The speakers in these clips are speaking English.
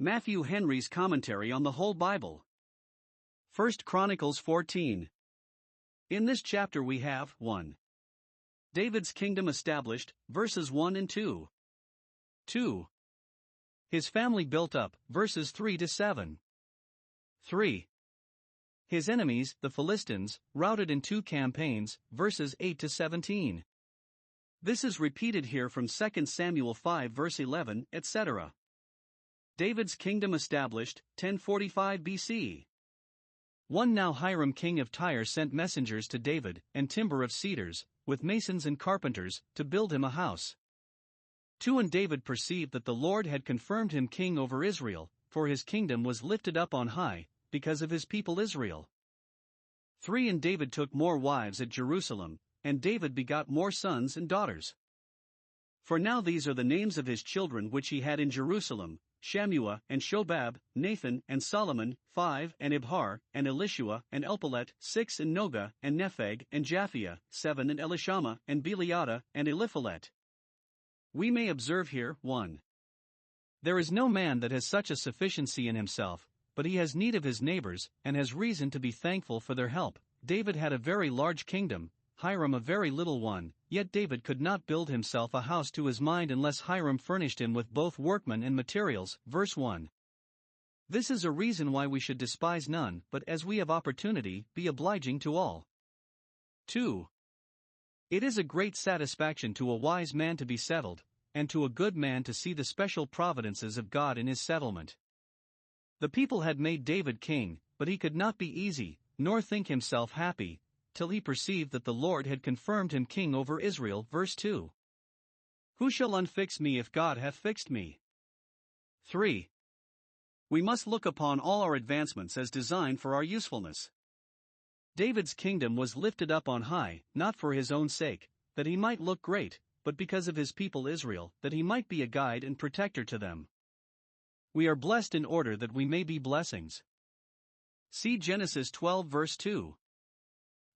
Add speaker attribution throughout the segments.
Speaker 1: Matthew Henry's Commentary on the Whole Bible. 1 Chronicles 14. In this chapter we have 1. David's kingdom established, verses 1 and 2. 2. His family built up, verses 3 to 7. 3. His enemies, the Philistines, routed in 2 campaigns, verses 8 to 17. This is repeated here from 2 Samuel 5 verse 11, etc. David's kingdom established, 1045 BC. 1. Now Hiram king of Tyre sent messengers to David, and timber of cedars, with masons and carpenters, to build him a house. 2. And David perceived that the Lord had confirmed him king over Israel, for his kingdom was lifted up on high, because of his people Israel. 3. And David took more wives at Jerusalem, and David begot more sons and daughters. For now these are the names of his children which he had in Jerusalem: Shammua, and Shobab, Nathan, and Solomon, 5, and Ibhar, and Elishua, and Elpelet, 6, and Noga, and Nepheg, and Japhia, 7, and Elishama, and Beliada, and Eliphalet. We may observe here, 1. There is no man that has such a sufficiency in himself, but he has need of his neighbors, and has reason to be thankful for their help. David had a very large kingdom, Hiram a very little one, yet David could not build himself a house to his mind unless Hiram furnished him with both workmen and materials. Verse 1. This is a reason why we should despise none, but as we have opportunity, be obliging to all. 2. It is a great satisfaction to a wise man to be settled, and to a good man to see the special providences of God in his settlement. The people had made David king, but he could not be easy, nor think himself happy, till he perceived that the Lord had confirmed him king over Israel. Verse 2. Who shall unfix me if God hath fixed me? 3. We must look upon all our advancements as designed for our usefulness. David's kingdom was lifted up on high, not for his own sake, that he might look great, but because of his people Israel, that he might be a guide and protector to them. We are blessed in order that we may be blessings. See Genesis 12 verse 2.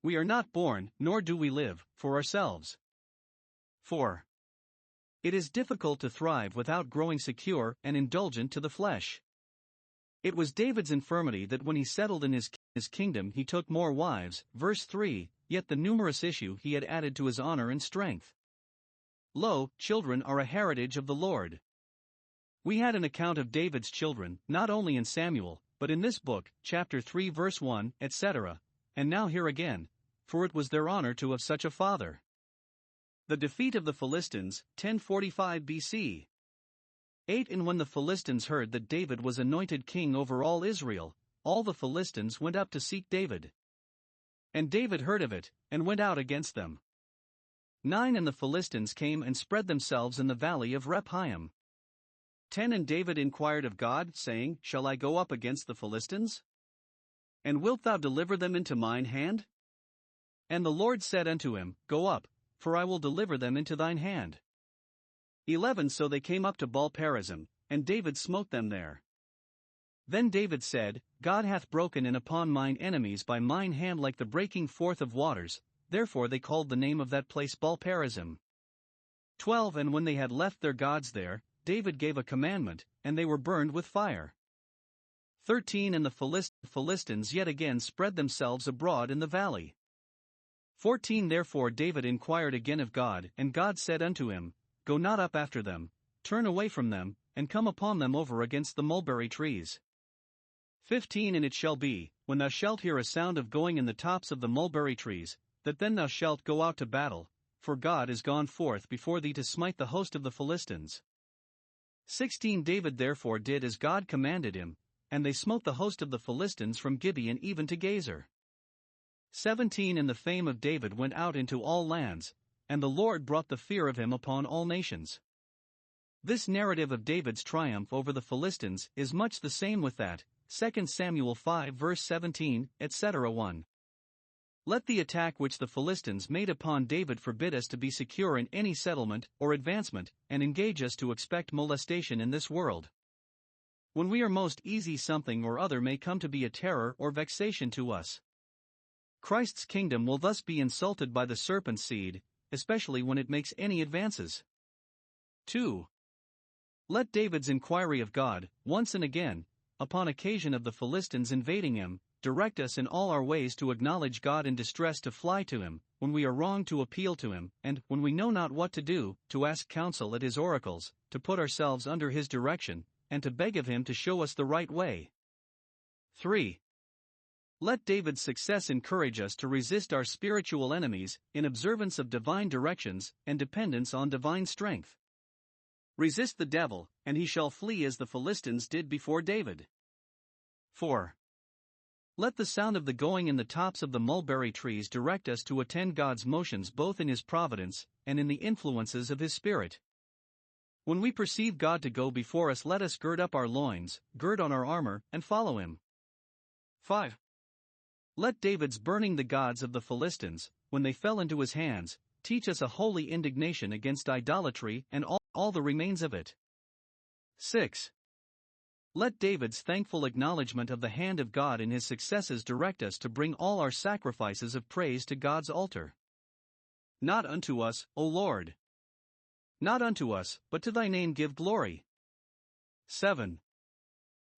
Speaker 1: We are not born, nor do we live, for ourselves. 4. It is difficult to thrive without growing secure and indulgent to the flesh. It was David's infirmity that when he settled in his kingdom he took more wives. Verse 3, yet the numerous issue he had added to his honor and strength. Lo, children are a heritage of the Lord. We had an account of David's children, not only in Samuel, but in this book, chapter 3 verse 1, etc., and now here again, for it was their honor to have such a father. The defeat of the Philistines, 1045 BC. 8. And when the Philistines heard that David was anointed king over all Israel, all the Philistines went up to seek David. And David heard of it, and went out against them. 9. And the Philistines came and spread themselves in the valley of Rephaim. 10. And David inquired of God, saying, Shall I go up against the Philistines? And wilt thou deliver them into mine hand? And the Lord said unto him, Go up, for I will deliver them into thine hand. 11. So they came up to Baal-perazim, and David smote them there. Then David said, God hath broken in upon mine enemies by mine hand like the breaking forth of waters, therefore they called the name of that place Baal-perazim. 12. And when they had left their gods there, David gave a commandment, and they were burned with fire. 13. And the Philistines yet again spread themselves abroad in the valley. 14. Therefore David inquired again of God, and God said unto him, Go not up after them, turn away from them, and come upon them over against the mulberry trees. 15. And it shall be, when thou shalt hear a sound of going in the tops of the mulberry trees, that then thou shalt go out to battle, for God is gone forth before thee to smite the host of the Philistines. 16. David therefore did as God commanded him, and they smote the host of the Philistines from Gibeon even to Gazer. 17. And the fame of David went out into all lands, and the Lord brought the fear of him upon all nations. This narrative of David's triumph over the Philistines is much the same with that, 2 Samuel 5 verse 17, etc. 1. Let the attack which the Philistines made upon David forbid us to be secure in any settlement or advancement, and engage us to expect molestation in this world. When we are most easy, something or other may come to be a terror or vexation to us. Christ's kingdom will thus be insulted by the serpent's seed, especially when it makes any advances. 2. Let David's inquiry of God, once and again, upon occasion of the Philistines invading him, direct us in all our ways to acknowledge God in distress, to fly to him, when we are wrong to appeal to him, and, when we know not what to do, to ask counsel at his oracles, to put ourselves under his direction, and to beg of him to show us the right way. 3. Let David's success encourage us to resist our spiritual enemies, in observance of divine directions, and dependence on divine strength. Resist the devil, and he shall flee, as the Philistines did before David. 4. Let the sound of the going in the tops of the mulberry trees direct us to attend God's motions, both in his providence, and in the influences of his Spirit. When we perceive God to go before us, let us gird up our loins, gird on our armor, and follow him. 5. Let David's burning the gods of the Philistines, when they fell into his hands, teach us a holy indignation against idolatry and all the remains of it. 6. Let David's thankful acknowledgement of the hand of God in his successes direct us to bring all our sacrifices of praise to God's altar. Not unto us, O Lord. Not unto us, but to thy name give glory. 7.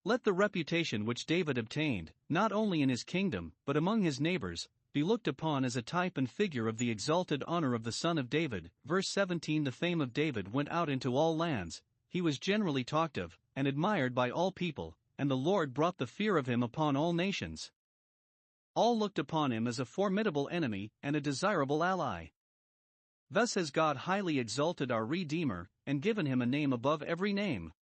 Speaker 1: Let the reputation which David obtained, not only in his kingdom, but among his neighbors, be looked upon as a type and figure of the exalted honor of the Son of David. Verse 17. The fame of David went out into all lands, he was generally talked of, and admired by all people, and the Lord brought the fear of him upon all nations. All looked upon him as a formidable enemy and a desirable ally. Thus has God highly exalted our Redeemer, and given him a name above every name.